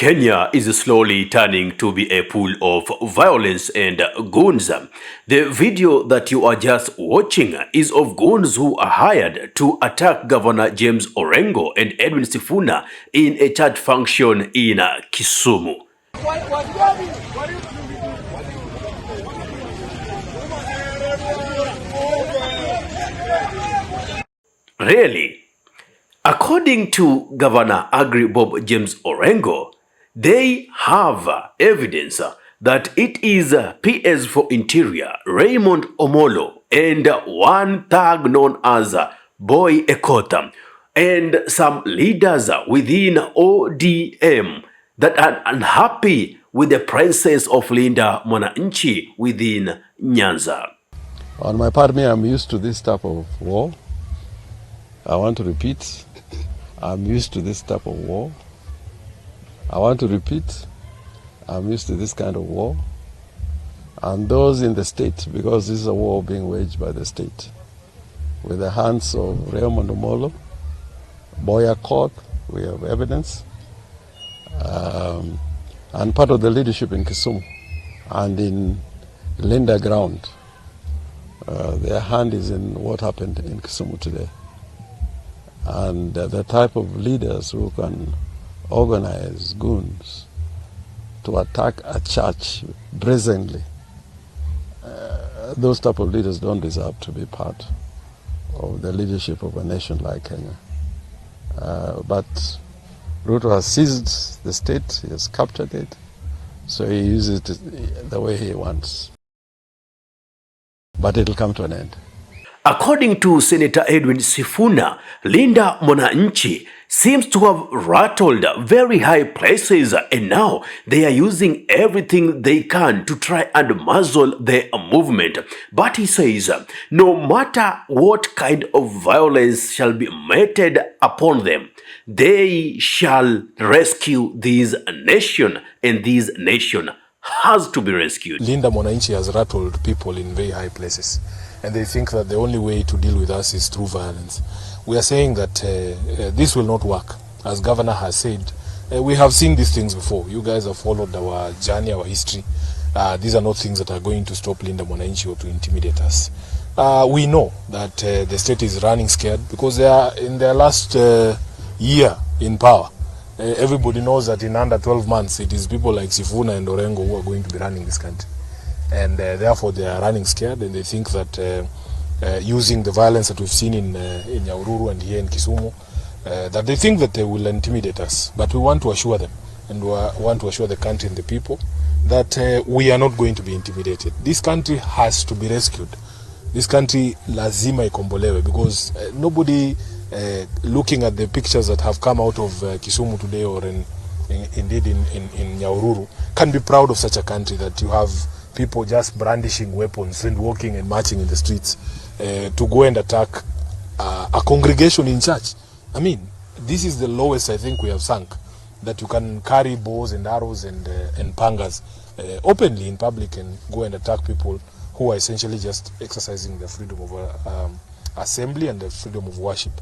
Kenya is slowly turning to be a pool of violence and goons. The video that you are just watching is of goons who are hired to attack Governor James Orengo and Edwin Sifuna in a church function in Kisumu. Really? According to Governor Agri Bob James Orengo, they have evidence that it is PS for Interior Raymond Omolo and one thug known as Boy Ekota and some leaders within ODM that are unhappy with the presence of Linda Mwananchi within Nyanza. On my part, I'm used to this type of war. I want to repeat, I'm used to this type of war. I want to repeat, I'm used to this kind of war. And those in the state, because this is a war being waged by the state, with the hands of Raymond Omolo, Boya Court, we have evidence, and part of the leadership in Kisumu and in Linda ground. Their hand is in what happened in Kisumu today. And the type of leaders who can organize goons to attack a church brazenly, those type of leaders don't deserve to be part of the leadership of a nation like Kenya. But Ruto has seized the state, he has captured it, so he uses it the way he wants. But it'll come to an end. According to Senator Edwin Sifuna, Linda Mwananchi seems to have rattled very high places and now they are using everything they can to try and muzzle the movement. But he says, no matter what kind of violence shall be meted upon them, they shall rescue this nation, and this nation has to be rescued. Linda Mwananchi has rattled people in very high places, and they think that the only way to deal with us is through violence. We are saying that this will not work. As Governor has said, we have seen these things before. You guys have followed our journey, our history. These are not things that are going to stop Linda Mwananchi or to intimidate us. We know that the state is running scared because they are in their last year in power. Everybody knows that in under 12 months, it is people like Sifuna and Orengo who are going to be running this country. And therefore they are running scared, and they think that using the violence that we've seen in Nyahururu and here in Kisumu, that they think that they will intimidate us. But we want to assure them, and we want to assure the country and the people that we are not going to be intimidated. This country has to be rescued. This country lazima ikombolewe, because nobody looking at the pictures that have come out of Kisumu today or indeed in Nyahururu can be proud of such a country, that you have people just brandishing weapons and walking and marching in the streets to go and attack a congregation in church. I mean, this is the lowest I think we have sunk, that you can carry bows and arrows and pangas openly in public and go and attack people who are essentially just exercising the freedom of assembly and the freedom of worship.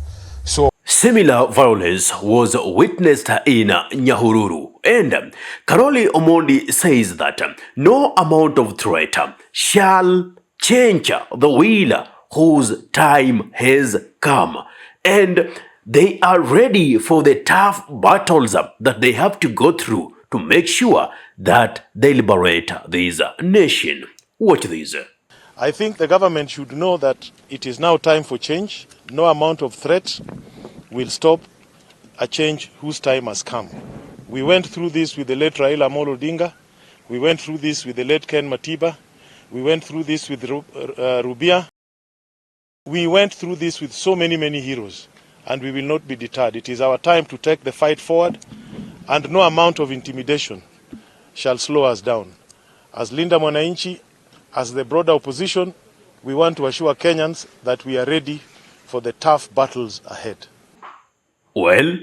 So similar violence was witnessed in Nyahururu, and Karoli Omondi says that no amount of threat shall change the wheel whose time has come, and they are ready for the tough battles that they have to go through to make sure that they liberate this nation. Watch this. I think the government should know that it is now time for change. No amount of threat will stop a change whose time has come. We went through this with the late Raila Amolo Odinga. We went through this with the late Ken Matiba. We went through this with Rubia. We went through this with so many heroes, and we will not be deterred. It is our time to take the fight forward, and no amount of intimidation shall slow us down. As Linda Mwananchi, as the broader opposition, we want to assure Kenyans that we are ready for the tough battles ahead. Well,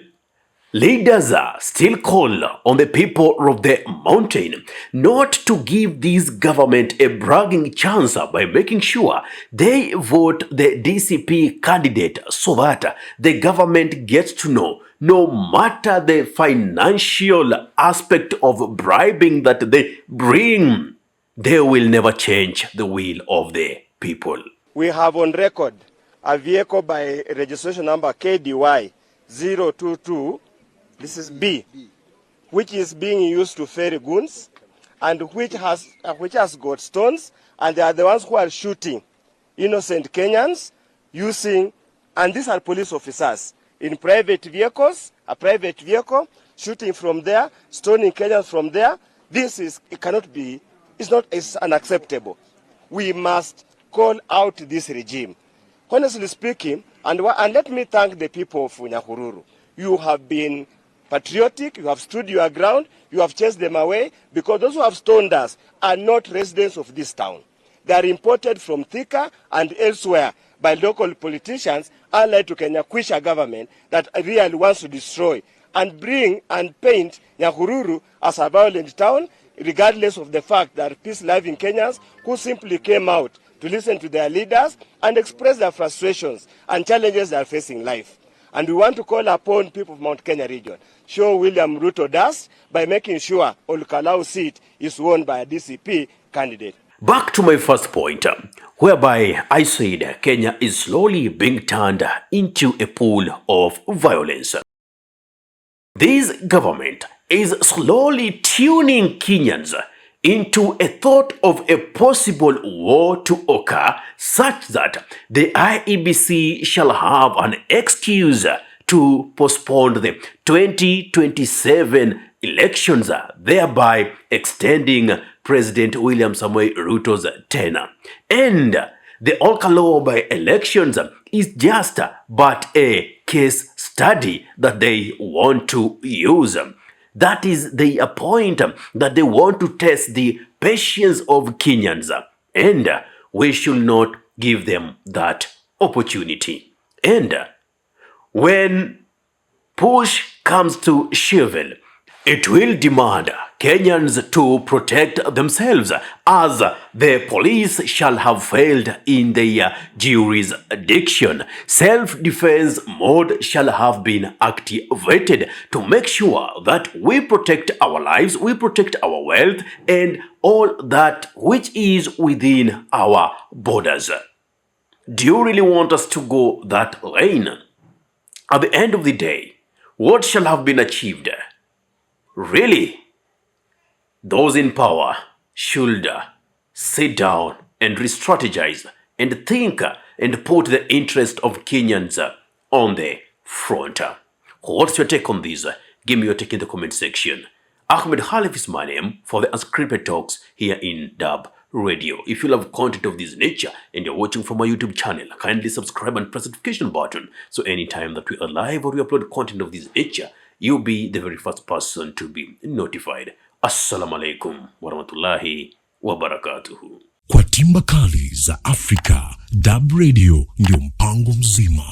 leaders still call on the people of the mountain not to give this government a bragging chance by making sure they vote the DCP candidate so that the government gets to know no matter the financial aspect of bribing that they bring, they will never change the will of the people. We have on record a vehicle by registration number KDY 022, this is B, which is being used to ferry goons and which has got stones, and they are the ones who are shooting innocent Kenyans using, and these are police officers in private vehicles, a private vehicle, shooting from there, stoning Kenyans from there. It's unacceptable. We must call out this regime. Honestly speaking, and let me thank the people of Nyahururu. You have been patriotic, you have stood your ground, you have chased them away, because those who have stoned us are not residents of this town. They are imported from Thika and elsewhere by local politicians allied to Kenya Kwisha government that really wants to destroy and bring and paint Nyahururu as a violent town, regardless of the fact that peace-loving Kenyans who simply came out to listen to their leaders and express their frustrations and challenges they are facing in life. And we want to call upon people of Mount Kenya region, show William Ruto does by making sure Olukalau seat is won by a DCP candidate. Back to my first point, whereby I said Kenya is slowly being turned into a pool of violence. This government is slowly tuning Kenyans into a thought of a possible war to occur, such that the IEBC shall have an excuse to postpone the 2027 elections, thereby extending President William Samoei Ruto's tenure. And the Olkalou by elections is just but a case study that they want to use. That is the point, that they want to test the patience of Kenyans, and we should not give them that opportunity. And when push comes to shove, it will demand Kenyans to protect themselves, as the police shall have failed in their jurisdiction. Self-defense mode shall have been activated to make sure that we protect our lives, we protect our wealth, and all that which is within our borders. Do you really want us to go that lane? At the end of the day, what shall have been achieved? Really, those in power should sit down and re-strategize and think and put the interest of Kenyans on the front. What's your take on this? Give me your take in the comment section. Ahmed Khalif is my name for the Unscripted Talks here in Dub Radio. If you love content of this nature and you're watching from my YouTube channel, kindly subscribe and press the notification button, so anytime that we are live or we upload content of this nature, you'll be the very first person to be notified. Assalamu alaikum warahmatullahi wabarakatuhu. Kwa timba kali za Afrika, Dub Radio ndio mpango mzima.